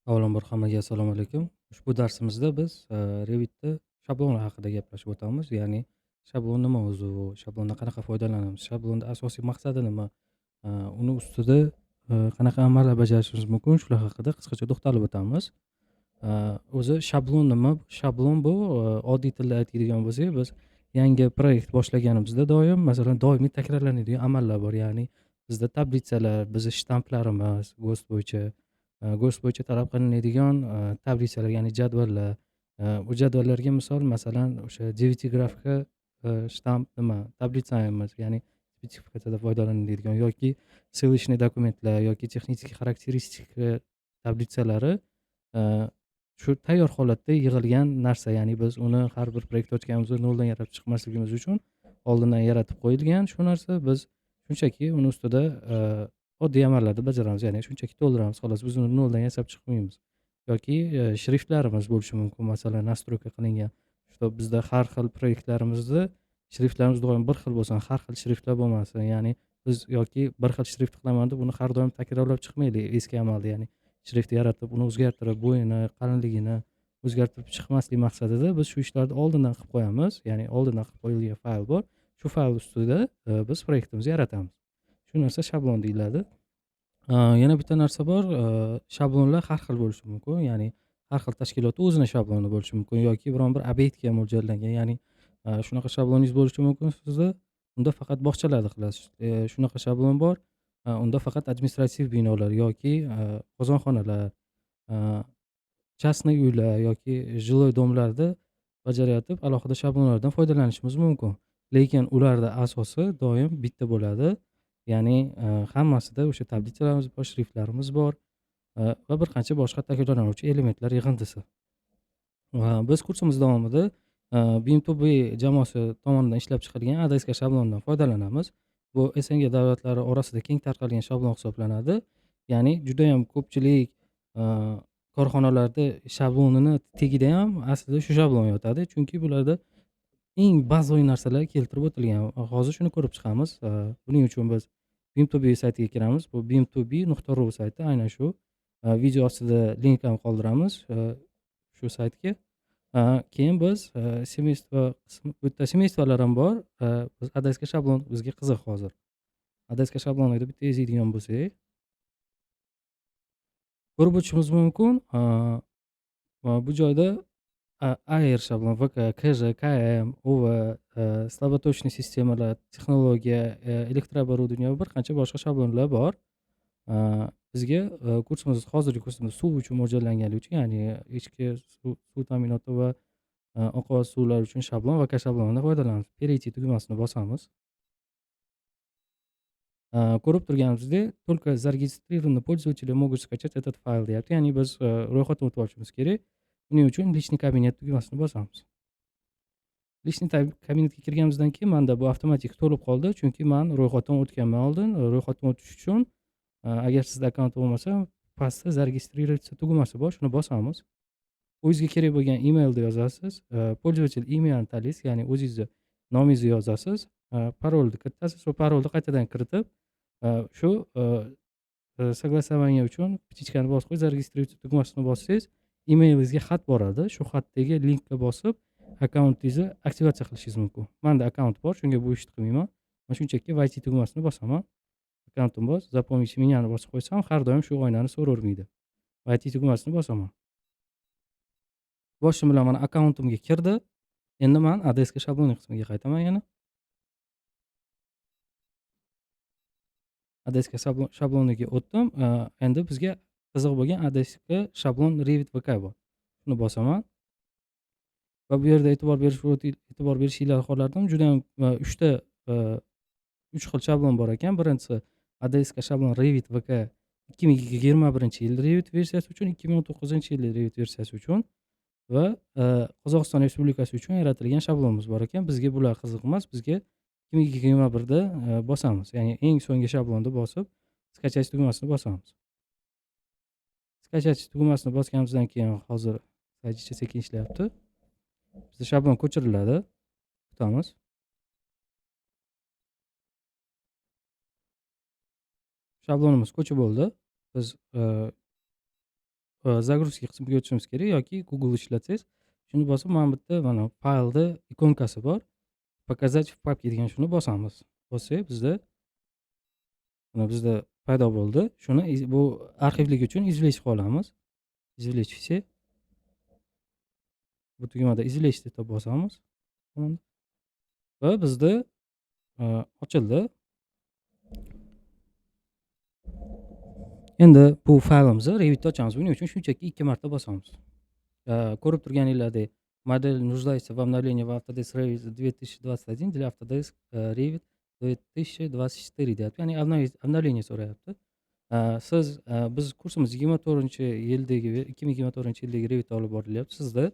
Avvalambor hammaga assalomu alaykum. Ushbu darsimizda biz Revit'da shablonlar haqida gaplashib o'tamiz. Ya'ni shablon nima o'zi u? Shablondan qanaqa foydalanamiz? Shablonda asosiy maqsadi nima? Uni ustida qanaqa amallar bajarishimiz mumkin? Shular haqida qisqacha to'xtalib o'tamiz. O'zi shablon nima? Shablon bu oddiy tilda aytadigan bo'lsak, biz yangi proyekt boshlaganimizda doim, masalan, doimiy takrorlanadigan amallar bor. Ya'ni bizda tablitsalar, bizni shtamplarimiz, go'sht bo'yicha talab qilinadigan tablitsalar, ya'ni jadvallar. Bu jadvallarga misol, masalan, o'sha 9 grafika shtamp nima, tablitsamiz, ya'ni spetsifikatsiyada foydalaniladigan yoki ссылочный dokumentlar yoki texnik xarakteristika tablitsalari shu tayyor holatda yig'ilgan narsa. Ya'ni biz uni har bir proyekt ochganimizda noldan yaratib chiqmasligimiz uchun oldindan yaratib qo'yilgan shu narsa. Biz shunchaki uni ustida oddiy amallarni bajaramiz, ya'ni shunchaki to'ldiramiz xolos. Biz uni noldan yasab chiqmaymiz. Yoki shriftlarimiz bo'lishi mumkin, masalan, nastroyka qilingan. Что bizda har xil proyektlarimizda shriftlarimiz doim bir xil bo'lsin, har xil shriftlar bo'lmasin. Ya'ni biz yoki bir xil shrift qilaman deb uni har doim takrorlab chiqmaylik eski amalda. Ya'ni shrift yaratib, uni o'zgartirib, bo'yini, qalinligini o'zgartirib chiqmaslik maqsadida biz shu ishlarni oldindan qilib qo'yamiz. Ya'ni oldindan qilib qo'yilgan fayl bor. Shu fayl ustida biz proyektimizni yaratamiz. Shu narsa shablon deyiladi. Yana bitta narsa bor, shablonlar har xil bo'lishi mumkin. Ya'ni har xil tashkilotda o'zini shabloni bo'lishi mumkin yoki biron bir obyektga mo'ljallangan. Ya'ni shunaqa shabloningiz bo'lishi mumkin sizda. Unda faqat bog'chalarni qilasiz. Shunaqa shablon bor. Unda faqat administrativ binolar yoki qozonxonalar, частный uylar yoki жилой domlarda bajarayotib alohida shablonlardan foydalanishimiz mumkin. Lekin ularda asosi doim bitta bo'ladi. Ya'ni hammasida o'sha tablitsalarimiz bor, shriftlarimiz bor va bir qancha boshqa takrorlanuvchi elementlar yig'indisi. Va biz kursimiz davomida BIM2B jamoasi tomonidan ishlab chiqilgan ADSK shablonidan foydalanamiz. Bu SNG davlatlari orasida keng tarqalgan shablon hisoblanadi. Ya'ni judayam ko'pchilik a, korxonalarda shablonini tagida ham aslida shu shablon yotadi. Chunki bularda eng bazaviy narsalar keltirib o'tilgan. Hozir shuni ko'rib chiqamiz. Buning uchun biz BIM2B saytiga kiramiz. Bu bim2b.ru sayti, aynan shu. Video ostida link ham qoldiramiz shu saytga. Keyin biz semeystvo qismi, bu yerda semeystvolar ham bor. Biz ADSK shablon bizga qiziq hozir. ADSK shablonida bitta yozadigan bo'lsak, ko'rib o'tishimiz mumkin. Bu joyda AR shablon, VK, KJ, KM, UV, слаботочный sistemalar, texnologiya, elektroobорудование va bir qancha boshqa shablonlar bor. Bizga kursimiz, hozirgi kursimiz suv uchun mo'ljallangani uchun, ya'ni ichki suv ta'minoti va oqova suvlar uchun shablon, VK shablonidan foydalanamiz. Перейти tugmasini bosamiz. Ko'rib turganimizdek, только зарегистрированные пользователи могут skачать этот файл deyapti. Ya'ni biz ro'yxatdan o'tib olishimiz kerak. Buning uchun личный кабинет tugmasini bosamiz. Личный kabinetga kirganimizdan keyin menda bu avtomatik to'lib qoldi, chunki men ro'yxatdan o'tganman oldin. Ro'yxatdan o'tish uchun agar sizda akkaunt bo'lmasa, pastda зарегистрироваться tugmasi bor, shuni bosamiz. O'zingizga kerak bo'lgan emailni yozasiz. Пользователь emailni tanlaysiz, ya'ni o'zingizni nomingizni yozasiz. Parolni kiritasiz va parolni qaytadan kiritib, shu согласование uchun ptichkani bosib qo'yib, зарегистрироваться tugmasini bossangiz, emailingizga xat boradi. Shu xatdagi linkka bosib, akkauntingizni aktivatsiya qilishingiz mumkin. Menda akkaunt bor, shunga bu ishni qilmayman. Men shunchaki войти tugmasini bosaman. Akkauntim bor, запомните menyani bosib qo'ysam, har doim shu oynani so'ravermaydi. войти tugmasini bosaman. Boshim bilan mana akkauntimga kirdi. Endi men ADSK shabloni qismiga qaytaman yana. ADSK shabloniga o'tdim. Endi bizga qiziq bo'lgan ADSK shablon Revit VK bor. Shuni bosaman. Va bu yerda e'tibor berishinglar xohlardim. Juda ham 3 xil shablon bor ekan. Birinchisi ADSK shablon Revit VK 2021-yil Revit versiyasi uchun, 2019-yil Revit versiyasi uchun va Qozog'iston Respublikasi uchun yaratilgan shablonimiz bor ekan. Bizga bular qiziq emas. Bizga 2021da bosamiz. Ya'ni eng so'nggi shablonni bosib, skachать tugmasini bosamiz. Skachать tugmasini bosganimizdan keyin hozir saytcha sekin ishlayapti. Bizda shablon ko'chiriladi. Kutamiz. Shablonimiz ko'chib bo'ldi. Biz загрузки qismiga o'tishimiz kerak yoki Google ishlatsangiz, shuni bosib mana bu yerda mana faylni ikonkasi bor. Показать в папке degan shuni bosamiz. Bossak bizda paydo bo'ldi. Shuni bu arxivlik uchun извлечь qilib olamiz. Извлечь все. Bu tugmada извлечь deb bosamiz. Va bizda ochildi. Endi bu faylimizni Revit'da ochamiz. Buning uchun shunchaki 2 marta bosamiz. Ko'rib turganinglardek modelь нуждается в обновлении в Autodesk Revit 2021 для Autodesk Revit 2024 deyapti. Ya'ni обновление so'rayapti. Siz biz kursimiz 2024-yildagi 2024-yildagi Revitda olib borilyapti. Sizda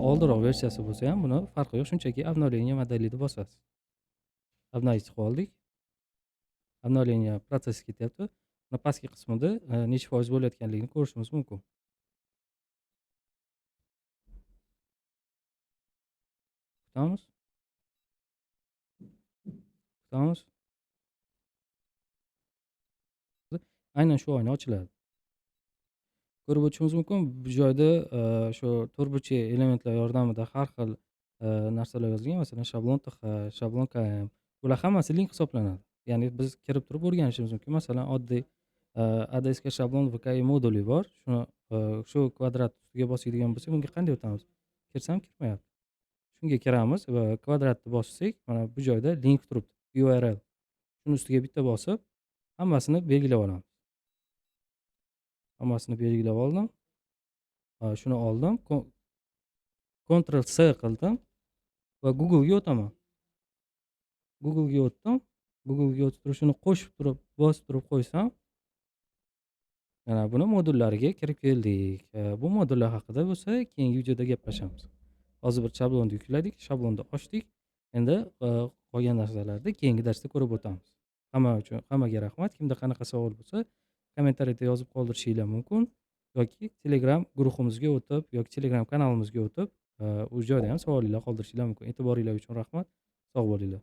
oldinroq versiyasi bo'lsa ham buni farqi yo'q. Shunchaki обновление modelini bosasiz. Обновить qilib oldik. Обновление protsessi ketyapti. Buni pastki qismida necha foiz bo'layotganligini ko'rishimiz mumkin. Kutamiz. Aynan shu oyna ochiladi. Ko'rib o'tishingiz mumkin, bu joyda shu to'rtburchak elementlar yordamida har xil narsalar yozilgan. Masalan, shablon TX, shablon KM. Bular hammasi link hisoblanadi. Ya'ni biz kirib turib o'rganishimiz mumkin. Masalan, oddiy ADSK shablon VKI moduli bor. Shuni shu kvadrat ustiga bosadigan bo'lsak, bunga qanday o'tamiz? Kirsam kirmayapti. Shunga kiramiz va kvadratni bossak, mana bu joyda link turibdi. URL. Shuni ustiga bitta bosib, hammasini belgilab olamiz. Hammasini belgilab oldim. Shuni oldim. Ctrl C qildim va Google ga o'taman. Google ga o'tdim. Google ga o'tib turib shuni qo'shib turib, bosib turib qo'ysam, mana buni modullariga kirib keldik. Bu modullar haqida bo'lsa keyingi videoda gaplashamiz. Hozir bir shablonni yukladik, shablonni ochdik. Endi qolgan narsalarni keyingi darsda ko'rib o'tamiz. Hammaga rahmat. Kimda qanaqa savol bo'lsa, kommentariyada yozib qoldirishinglar mumkin yoki Telegram guruhimizga o'tib yoki Telegram kanalimizga o'tib, u joyda ham savolinglar qoldirishinglar mumkin. E'tiboringlar uchun rahmat. Sog' bo'linglar.